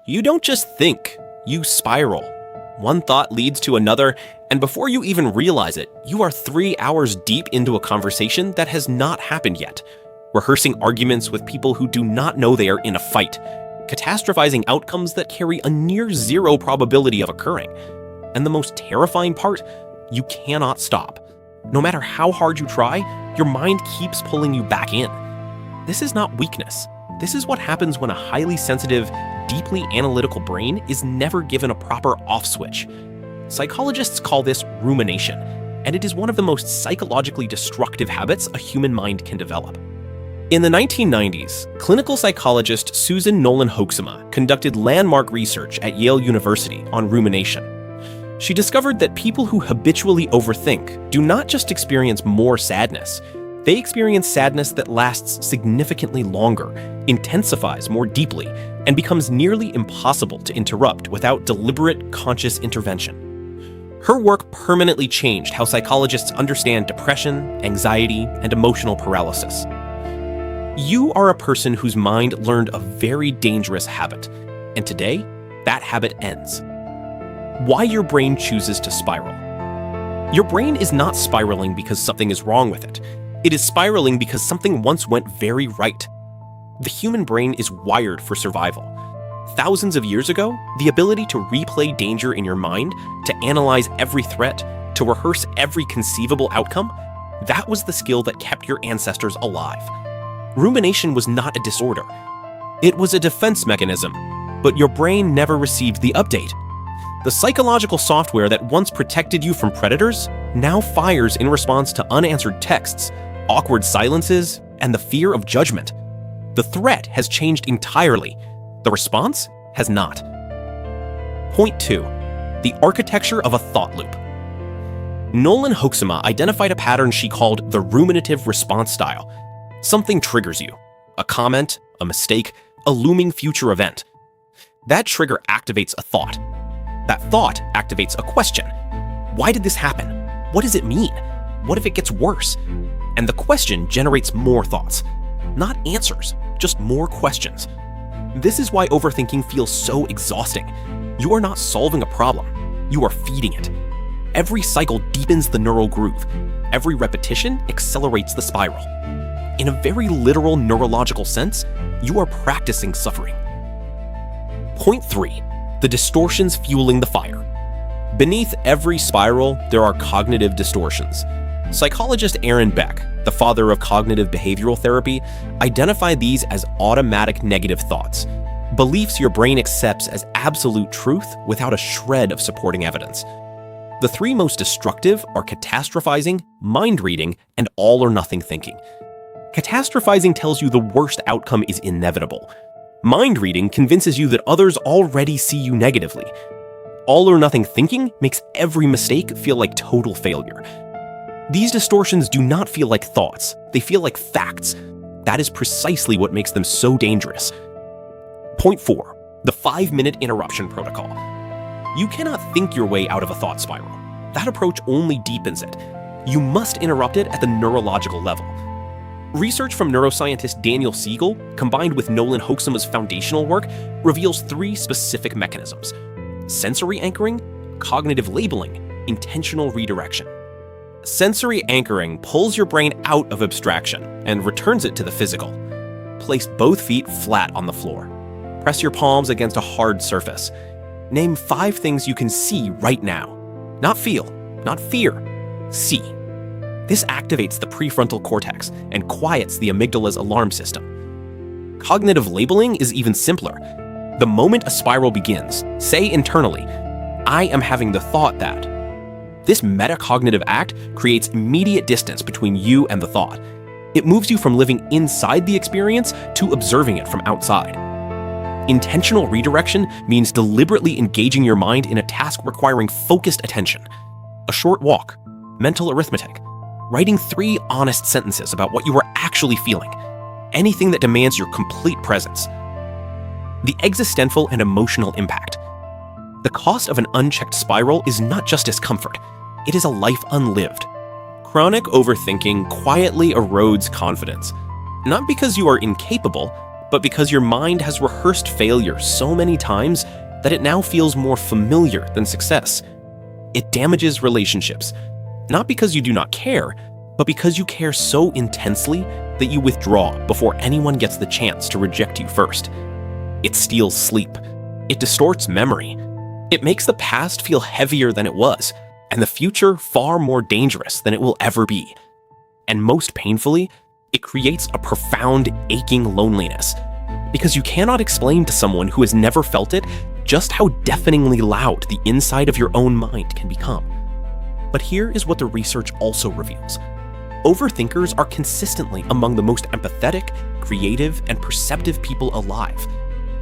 You don't just think, you spiral. One thought leads to another, and before you even realize it, you are 3 hours deep into a conversation that has not happened yet, rehearsing arguments with people who do not know they are in a fight, catastrophizing outcomes that carry a near zero probability of occurring. And the most terrifying part, you cannot stop. No matter how hard you try, your mind keeps pulling you back in. This is not weakness. This is what happens when a highly sensitive, deeply analytical brain is never given a proper off switch. Psychologists call this rumination, and it is one of the most psychologically destructive habits a human mind can develop. In the 1990s, clinical psychologist Susan Nolen-Hoeksema conducted landmark research at Yale University on rumination. She discovered that people who habitually overthink do not just experience more sadness, they experience sadness that lasts significantly longer, intensifies more deeply, and becomes nearly impossible to interrupt without deliberate, conscious intervention. Her work permanently changed how psychologists understand depression, anxiety, and emotional paralysis. You are a person whose mind learned a very dangerous habit, and today, that habit ends. Why your brain chooses to spiral. Your brain is not spiraling because something is wrong with it. It is spiraling because something once went very right. The human brain is wired for survival. Thousands of years ago, the ability to replay danger in your mind, to analyze every threat, to rehearse every conceivable outcome, that was the skill that kept your ancestors alive. Rumination was not a disorder. It was a defense mechanism, but your brain never received the update. The psychological software that once protected you from predators now fires in response to unanswered texts, awkward silences, and the fear of judgment. The threat has changed entirely. The response has not. Point 2. The architecture of a thought loop. Nolen-Hoeksema identified a pattern she called the ruminative response style. Something triggers you. A comment, a mistake, a looming future event. That trigger activates a thought. That thought activates a question. Why did this happen? What does it mean? What if it gets worse? And the question generates more thoughts. Not answers, just more questions. This is why overthinking feels so exhausting. You are not solving a problem. You are feeding it. Every cycle deepens the neural groove. Every repetition accelerates the spiral. In a very literal neurological sense, you are practicing suffering. Point 3. The distortions fueling the fire. Beneath every spiral, there are cognitive distortions. Psychologist Aaron Beck, the father of cognitive behavioral therapy, identified these as automatic negative thoughts, beliefs your brain accepts as absolute truth without a shred of supporting evidence. The 3 most destructive are catastrophizing, mind reading, and all or nothing thinking. Catastrophizing tells you the worst outcome is inevitable. Mind reading convinces you that others already see you negatively. All or nothing thinking makes every mistake feel like total failure. These distortions do not feel like thoughts, they feel like facts. That is precisely what makes them so dangerous. Point 4. The 5-minute interruption protocol. You cannot think your way out of a thought spiral. That approach only deepens it. You must interrupt it at the neurological level. Research from neuroscientist Daniel Siegel, combined with Nolen-Hoeksema's foundational work, reveals 3 specific mechanisms: sensory anchoring, cognitive labeling, intentional redirection. Sensory anchoring pulls your brain out of abstraction and returns it to the physical. Place both feet flat on the floor. Press your palms against a hard surface. Name 5 things you can see right now. Not feel, not fear, see. This activates the prefrontal cortex and quiets the amygdala's alarm system. Cognitive labeling is even simpler. The moment a spiral begins, say internally, "I am having the thought that." This metacognitive act creates immediate distance between you and the thought. It moves you from living inside the experience to observing it from outside. Intentional redirection means deliberately engaging your mind in a task requiring focused attention. A short walk, mental arithmetic, writing 3 honest sentences about what you are actually feeling. Anything that demands your complete presence. The existential and emotional impact. The cost of an unchecked spiral is not just discomfort, it is a life unlived. Chronic overthinking quietly erodes confidence, not because you are incapable, but because your mind has rehearsed failure so many times that it now feels more familiar than success. It damages relationships, not because you do not care, but because you care so intensely that you withdraw before anyone gets the chance to reject you first. It steals sleep. It distorts memory. It makes the past feel heavier than it was, and the future far more dangerous than it will ever be. And most painfully, it creates a profound, aching loneliness, because you cannot explain to someone who has never felt it just how deafeningly loud the inside of your own mind can become. But here is what the research also reveals. Overthinkers are consistently among the most empathetic, creative, and perceptive people alive.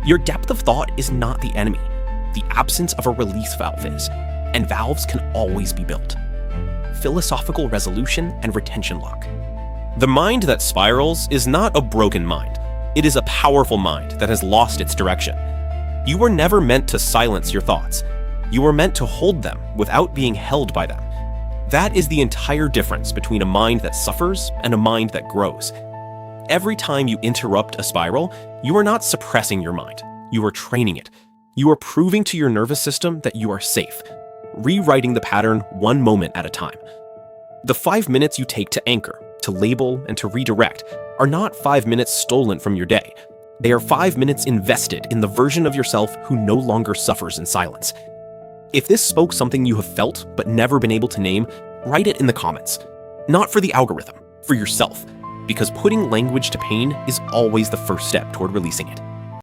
Your depth of thought is not the enemy. The absence of a release valve is, and valves can always be built. Philosophical resolution and retention lock. The mind that spirals is not a broken mind. It is a powerful mind that has lost its direction. You were never meant to silence your thoughts. You were meant to hold them without being held by them. That is the entire difference between a mind that suffers and a mind that grows. Every time you interrupt a spiral, you are not suppressing your mind. You are training it. You are proving to your nervous system that you are safe, rewriting the pattern one moment at a time. The 5 minutes you take to anchor, to label, and to redirect are not 5 minutes stolen from your day. They are 5 minutes invested in the version of yourself who no longer suffers in silence. If this spoke something you have felt but never been able to name, write it in the comments. Not for the algorithm, for yourself, because putting language to pain is always the first step toward releasing it.